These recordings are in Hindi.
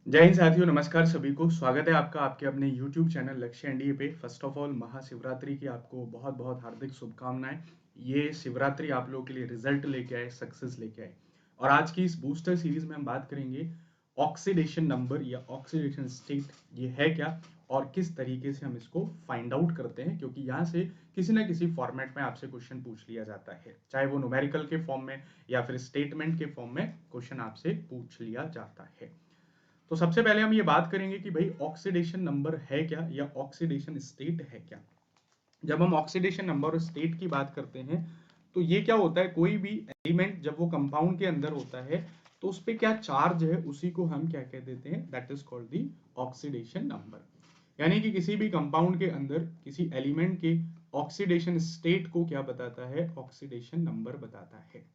जय हिंद साथियों, नमस्कार सभी को। स्वागत है आपका आपके अपने YouTube चैनल लक्ष्य एनडीए पे। फर्स्ट ऑफ ऑल महाशिवरात्रि की आपको बहुत बहुत हार्दिक शुभकामनाएं। ये शिवरात्रि आप लोगों के लिए रिजल्ट लेके आए, सक्सेस लेके आए। और आज की इस बूस्टर सीरीज में हम बात करेंगे ऑक्सीडेशन नंबर या ऑक्सीडेशन स्टेट ये है क्या और किस तरीके से हम इसको फाइंड आउट करते हैं, क्योंकि यहाँ से किसी ना किसी फॉर्मेट में आपसे क्वेश्चन पूछ लिया जाता है, चाहे वो न्यूमेरिकल के फॉर्म में या फिर स्टेटमेंट के फॉर्म में क्वेश्चन आपसे पूछ लिया जाता है। तो सबसे पहले हम ये बात करेंगे कि भाई ऑक्सीडेशन नंबर है क्या या ऑक्सीडेशन स्टेट है क्या। जब हम ऑक्सीडेशन नंबर और स्टेट की बात करते हैं तो ये क्या होता है, कोई भी एलिमेंट जब वो कंपाउंड के अंदर होता है तो उस पर क्या चार्ज है उसी को हम क्या कह देते हैं, that is called the oxidation number. यानी कि किसी भी कंपाउंड के अंदर किसी एलिमेंट के ऑक्सीडेशन स्टेट को क्या बताता है, ऑक्सीडेशन नंबर बताता है।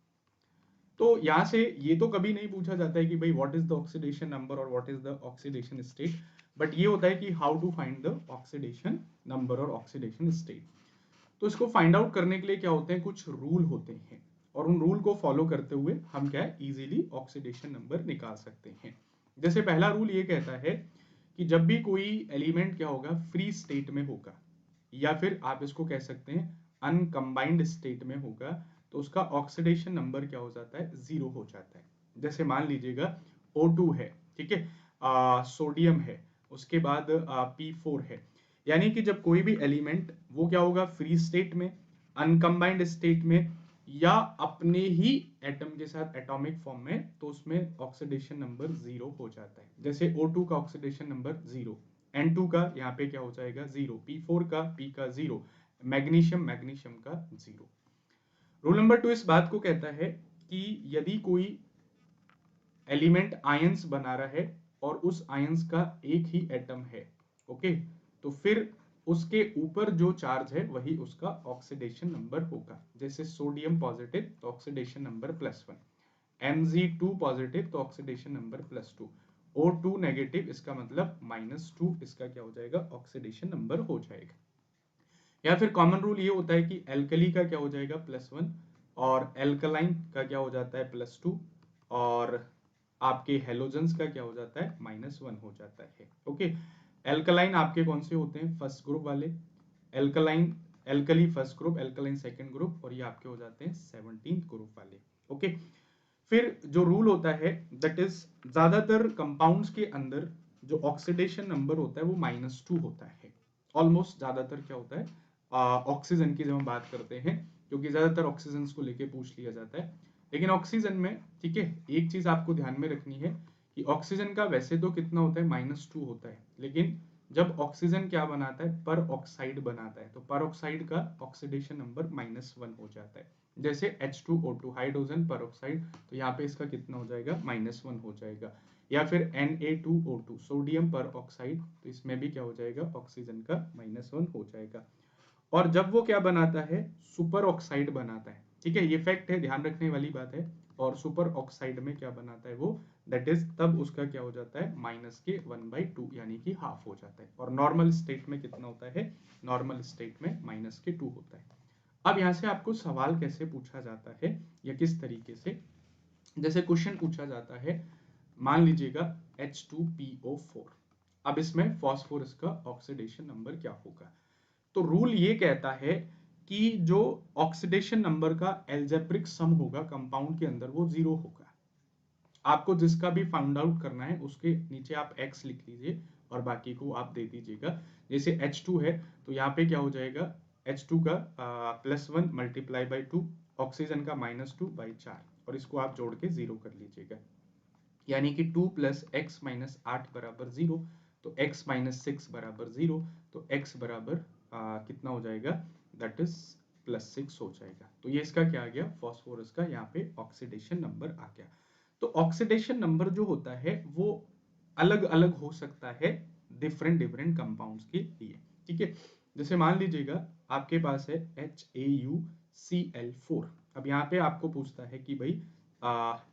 तो यहाँ से ये तो कभी नहीं पूछा जाता है कि भाई what is the oxidation number और what is the oxidation state, but ये होता है कि how to find the oxidation number और ऑक्सीडेशन स्टेट। तो इसको फाइंड आउट करने के लिए क्या होते हैं, कुछ रूल होते हैं और उन रूल को फॉलो करते हुए हम क्या है इजीली ऑक्सीडेशन नंबर निकाल सकते हैं। जैसे पहला रूल ये कहता है कि जब भी कोई एलिमेंट क्या होगा, फ्री स्टेट में होगा या फिर आप इसको कह सकते हैं अनकंबाइंड स्टेट में होगा, तो उसका ऑक्सीडेशन नंबर क्या हो जाता है, जीरो हो जाता है। जैसे मान लीजिएगा O2 है, ठीक है, सोडियम है, उसके बाद P4 है। यानी कि जब कोई भी एलिमेंट वो क्या होगा, फ्री स्टेट में, अनकंबाइंड स्टेट में या अपने ही एटम के साथ एटॉमिक फॉर्म में, तो उसमें ऑक्सीडेशन नंबर जीरो हो जाता है। जैसे O2 का ऑक्सीडेशन नंबर जीरो, N2 का यहाँ पे क्या हो जाएगा जीरो, P4 का, P का जीरो, मैग्नीशियम मैग्नीशियम का जीरो। रूल नंबर 2 इस बात को कहता है कि यदि कोई एलिमेंट आयंस बना रहा है और उस आयंस का एक ही एटम है, ओके, तो फिर उसके ऊपर जो चार्ज है वही उसका ऑक्सीडेशन नंबर होगा। जैसे सोडियम पॉजिटिव तो ऑक्सीडेशन नंबर +1, Mg2 पॉजिटिव तो ऑक्सीडेशन नंबर +2, O2 नेगेटिव इसका मतलब -2, इसका क्या हो जाएगा, ऑक्सीडेशन नंबर हो जाएगा। या फिर कॉमन रूल ये होता है कि एल्कली का क्या हो जाएगा +1 और एल्कलाइन का क्या हो जाता है +2 और आपके हेलोजेंस का क्या हो जाता है -1 हो जाता है। ओके, एल्कलाइन आपके कौन से होते हैं, फर्स्ट ग्रुप वाले, alkaline alkali first group, alkaline second group, और ये आपके हो जाते हैं 17th ग्रुप वाले। ओके, फिर जो रूल होता है दैट इज ज्यादातर कंपाउंड्स के अंदर जो ऑक्सीडेशन नंबर होता है वो -2 होता है। ऑलमोस्ट ज्यादातर क्या होता है, ऑक्सीजन की जब हम बात करते हैं, क्योंकि ज्यादातर ऑक्सीजन को लेके पूछ लिया जाता है। लेकिन ऑक्सीजन में ठीक है, एक चीज आपको ध्यान में रखनी है कि ऑक्सीजन का वैसे तो कितना होता है, -2 होता है, लेकिन जब ऑक्सीजन क्या बनाता है, पर ऑक्साइड बनाता है, तो पर ऑक्साइड का ऑक्सीडेशन नंबर -1 हो जाता है। जैसे H2O2 हाइड्रोजन पर ऑक्साइड, तो यहाँ पे इसका कितना हो जाएगा, -1 हो जाएगा। या फिर Na2O2 सोडियम पर ऑक्साइड, तो इसमें भी क्या हो जाएगा, ऑक्सीजन का -1 हो जाएगा। और जब वो क्या बनाता है, सुपर ऑक्साइड बनाता है, ठीक है, ये फैक्ट है, ध्यान रखने वाली बात है। और सुपर ऑक्साइड में क्या बनाता है वो, दैट इज तब उसका क्या हो जाता है, -1/2 यानी कि हाफ हो जाता है। और नॉर्मल स्टेट में कितना होता है, नॉर्मल स्टेट में -2 होता है। अब यहाँ से आपको सवाल कैसे पूछा जाता है या किस तरीके से, जैसे क्वेश्चन पूछा जाता है, मान लीजिएगा H2PO4, अब इसमें फॉस्फोरस का ऑक्सीडेशन नंबर क्या होगा। तो रूल ये कहता है कि जो ऑक्सीडेशन नंबर का एल्जेब्रिक सम होगा कंपाउंड के अंदर वो जीरो होगा। आपको जिसका भी फाइंड आउट करना है उसके नीचे आप x लिख लीजिए और बाकी को आप दे दीजिएगा। जैसे H2 है तो यहाँ पे क्या हो जाएगा, H2 का +1 मल्टीप्लाई बाई 2, ऑक्सीजन का -2/4, और इसको आप जोड़ के जीरो कर लीजिएगा। यानी कि 2 + x - 8 बराबर 0, तो x - 6 बराबर 0, तो x बराबर कितना हो जाएगा, दैट इज +6 हो जाएगा। तो ये इसका क्या आ गया, फॉस्फोरस का यहाँ पे ऑक्सीडेशन नंबर आ गया। तो ऑक्सीडेशन नंबर जो होता है वो अलग अलग हो सकता है डिफरेंट डिफरेंट कंपाउंड्स के लिए, ठीक है। जैसे मान लीजिएगा आपके पास है HAuCl4। अब यहाँ पे आपको पूछता है कि भाई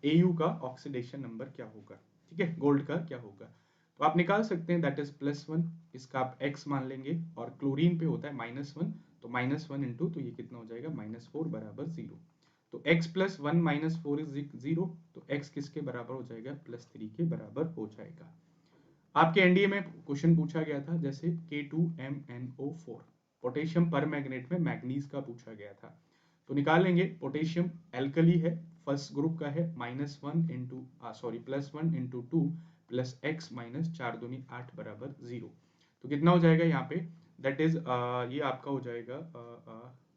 Au का ऑक्सीडेशन नंबर क्या होगा, ठीक है, गोल्ड का क्या होगा। तो आप निकाल सकते हैं, दैट इज +1, इसका आप x मान लेंगे, और क्लोरीन पे होता है -1, तो -1 इंटू, तो ये कितना हो जाएगा, -4 बराबर 0। तो x + 1 - 4 इज 0, तो x किसके बराबर हो जाएगा, +3 के बराबर हो जाएगा। आपके एनडीए में क्वेश्चन पूछा गया था, जैसे K2MnO4 पोटेशियम पर मैग्नेट में मैग्नीज का पूछा गया था। तो निकाल लेंगे। पोटेशियम एल्कली है, फर्स्ट ग्रुप का है, +1 + x माइनस 4 दूनी 8 बराबर 0। तो कितना हो जाएगा यहाँ पे, दैट इज ये आपका हो जाएगा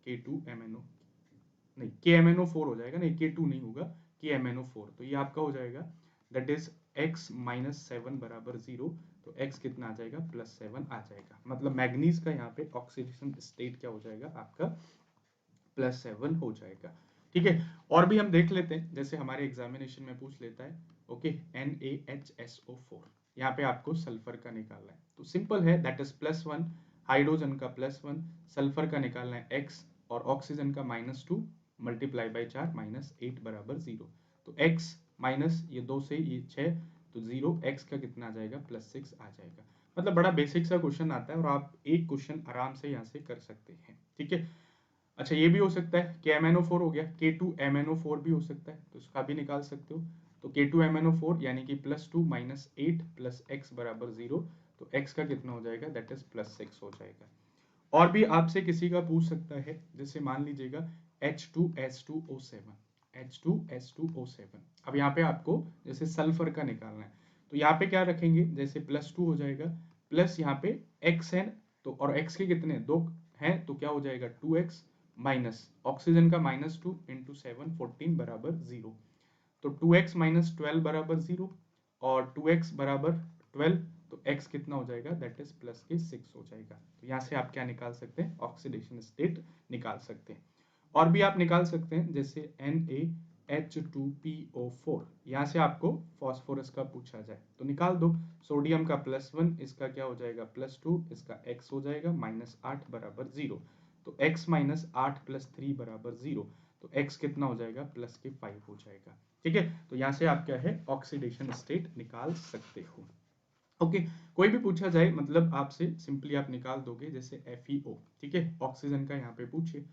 K2MnO, नहीं KMnO4 हो जाएगा, नहीं K2 नहीं होगा, KMnO4। तो ये आपका हो जाएगा दैट इज x - 7 बराबर 0। तो x कितना आ जाएगा, +7 आ जाएगा। मतलब मैग्नीज का यहाँ पे ऑक्सीडेशन स्टेट क्या हो जाएगा आपका, +7 हो जाएगा। ठीक है, और भी हम देख लेते हैं, जैसे हमारे एग्जामिनेशन में पूछ लेता है, ओके, NaHSO4, यहाँ पे आपको सल्फर का निकालना है। तो सिंपल है, दैट इज +1, हाइड्रोजन का +1, सल्फर का निकालना है x, और ऑक्सीजन का -2 मल्टीप्लाई बाई 4 -8 बराबर 0। तो x माइनस ये 2 से ये 6, तो 0, x का कितना आ जाएगा, +6 आ जाएगा। मतलब बड़ा बेसिक सा क्वेश्चन आता है, और आप एक क्वेश्चन आराम से यहाँ से कर सकते हैं। ठीक है, अच्छा ये भी हो सकता है, KMnO4 हो गया, K2MnO4 भी हो सकता है, तो इसका भी निकाल सकते हो। तो K2MnO4 यानी कि +2 - 8 + x बराबर 0। तो x का कितना हो जाएगा, दैट इज +6 हो जाएगा। और भी आपसे किसी का पूछ सकता है, जैसे मान लीजिएगा H2S2O7, H2S2O7। अब यहाँ पे आपको जैसे सल्फर का निकालना है, तो यहाँ पे क्या रखेंगे, जैसे +2 हो जाएगा, प्लस यहाँ पे x है, तो और x के कितने 2 हैं, तो क्या हो जाएगा 2x माइनस ऑक्सीजन का -2 × 7 14 बराबर 0। तो 2x - 12 बराबर 0, और 2x बराबर 12, तो x कितना हो जाएगा, दैट इज +6 हो जाएगा। तो यहाँ से आप क्या निकाल सकते हैं, ऑक्सीडेशन स्टेट निकाल सकते हैं। और भी आप निकाल सकते हैं, जैसे NaH2PO4, यहाँ से आपको फॉस्फोरस का पूछा जाए तो निकाल दो। सोडियम का +1, इसका क्या हो जाएगा, +2, इसका x हो जाएगा -8 बराबर 0। तो x - 8 + 3 बराबर 0। तो x कितना हो जाएगा, +5 हो जाएगा। ठीक है, तो यहाँ से आप क्या है, ऑक्सीडेशन स्टेट निकाल सकते हो। ओके, कोई भी पूछा जाए, मतलब आपसे सिंपली आप निकाल दोगे, जैसे FeO, ठीक है, ऑक्सीजन का यहाँ पे पूछे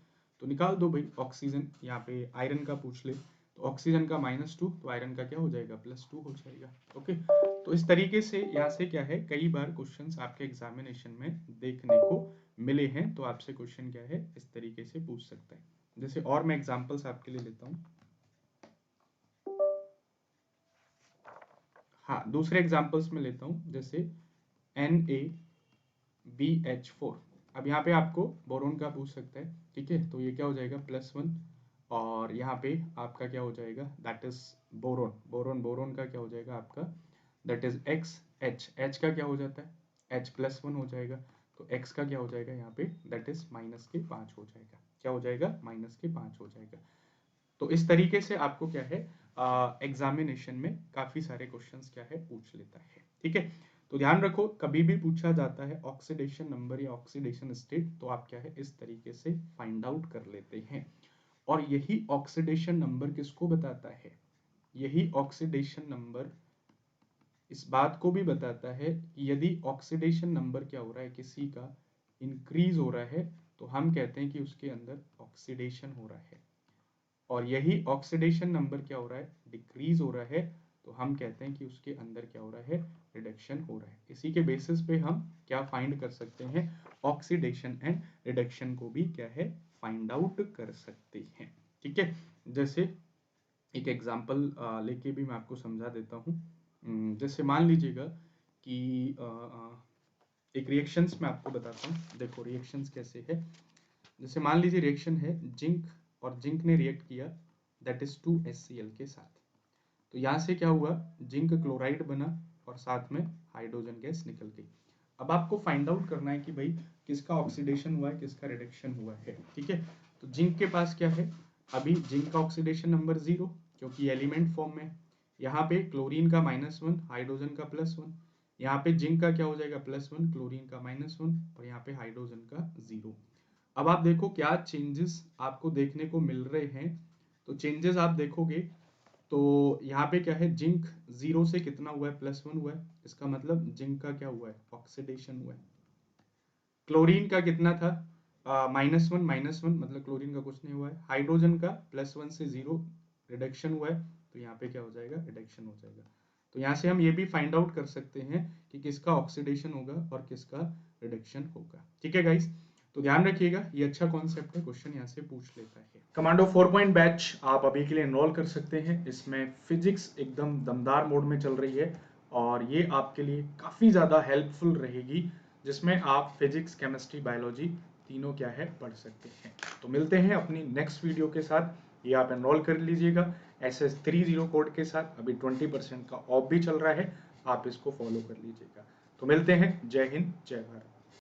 तो निकाल दो भाई। ऑक्सीजन यहाँ पे आयरन का पूछ ले, तो ऑक्सीजन का -2, तो आयरन का क्या हो जाएगा, +2 हो जाएगा। ओके, तो इस तरीके से यहाँ से क्या है, कई बार क्वेश्चंस आपके एग्जामिनेशन में देखने को मिले हैं, तो आपसे क्वेश्चन क्या है, इस तरीके से पूछ सकता है। जैसे और मैं एग्जाम्पल्स आपके लिए लेता हूँ। हाँ, दूसरे एग्जाम्पल्स में लेता हूँ, जैसे NaBH4। अब यहाँ पे आपको बोरोन का पूछ सकता है, ठीक है, तो ये क्या हो जाएगा, +1, और यहाँ पे आपका क्या हो जाएगा, दैट इज बोरोन। बोरोन का क्या हो जाएगा आपका, दैट इज H का क्या हो जाता है, H+1 हो जाएगा। तो x का क्या हो जाएगा यहाँ पे, दैट इज -5 हो जाएगा। क्या हो जाएगा, -5 हो जाएगा। तो इस तरीके से आपको क्या है, एग्जामिनेशन में काफी सारे क्वेश्चंस क्या है, पूछ लेता है। ठीक है, तो ध्यान रखो, कभी भी पूछा जाता है ऑक्सीडेशन नंबर या ऑक्सीडेशन स्टेट, तो आप क्या है, इस तरीके से फाइंड आउट कर लेते हैं। और यही ऑक्सीडेशन नंबर किसको बताता है, यही ऑक्सीडेशन नंबर इस बात को भी बताता है कि यदि ऑक्सीडेशन नंबर क्या हो रहा है, किसी का इंक्रीज हो रहा है, तो हम कहते हैं कि उसके अंदर ऑक्सीडेशन हो रहा है। और यही ऑक्सीडेशन नंबर क्या हो रहा है, डिक्रीज हो रहा है, तो हम कहते हैं कि उसके अंदर क्या हो रहा है, रिडक्शन हो रहा है। इसी के बेसिस पे हम क्या फाइंड कर सकते हैं, ऑक्सीडेशन एंड रिडक्शन को भी क्या है, फाइंड आउट कर सकते हैं। ठीक है, जैसे एक एग्जांपल लेके भी मैं आपको समझा देता हूँ। जैसे मान लीजिएगा कि एक रिएक्शंस मैं आपको बताता हूँ। देखो रिएक्शंस कैसे है, जैसे मान लीजिए रिएक्शन है जिंक और जिंक ने रिएक्ट किया, दैट इज 2HCl के साथ। तो यहाँ से क्या हुआ, जिंक क्लोराइड बना और साथ में हाइड्रोजन गैस निकल गई। अब आपको फाइंड आउट करना है कि भाई किसका ऑक्सीडेशन हुआ है, किसका रिडक्शन हुआ है। ठीक है, तो जिंक के पास क्या है, अभी जिंक का ऑक्सीडेशन नंबर 0, क्योंकि एलिमेंट फॉर्म में। यहाँ पे क्लोरीन का -1, हाइड्रोजन का +1। यहाँ पे जिंक का क्या हो जाएगा, +1, क्लोरीन का -1, और यहाँ पे हाइड्रोजन का 0। अब आप देखो क्या चेंजेस आपको देखने को मिल रहे हैं। तो चेंजेस आप देखोगे तो यहाँ पे क्या है, जिंक 0 से कितना हुआ है, +1 हुआ है। इसका मतलब जिंक का क्या हुआ है, ऑक्सीडेशन हुआ है। क्लोरीन का कितना था, -1 मतलब क्लोरीन का कुछ नहीं हुआ है। हाइड्रोजन का +1 से 0 रिडक्शन हुआ है, तो यहाँ पे क्या हो जाएगा, रिडक्शन हो जाएगा। तो यहाँ से हम ये भी फाइंड आउट कर सकते हैं कि किसका ऑक्सीडेशन होगा और किसका रिडक्शन होगा। ठीक है गाइस, तो ध्यान रखिएगा, ये अच्छा कॉन्सेप्ट है, क्वेश्चन यहाँ से पूछ लेता है। कमांडो 4 पॉइंट बैच आप अभी के लिए एनरोल कर सकते हैं। इसमें फिजिक्स एकदम दमदार मोड में चल रही है और ये आपके लिए काफ़ी ज़्यादा हेल्पफुल रहेगी, जिसमें आप फिजिक्स, केमिस्ट्री, बायोलॉजी तीनों क्या है पढ़ सकते हैं। तो मिलते हैं अपनी नेक्स्ट वीडियो के साथ। ये आप एनरोल कर लीजिएगा SS30 कोड के साथ। अभी 20% का ऑफ भी चल रहा है, आप इसको फॉलो कर लीजिएगा। तो मिलते हैं। जय हिंद, जय भारत।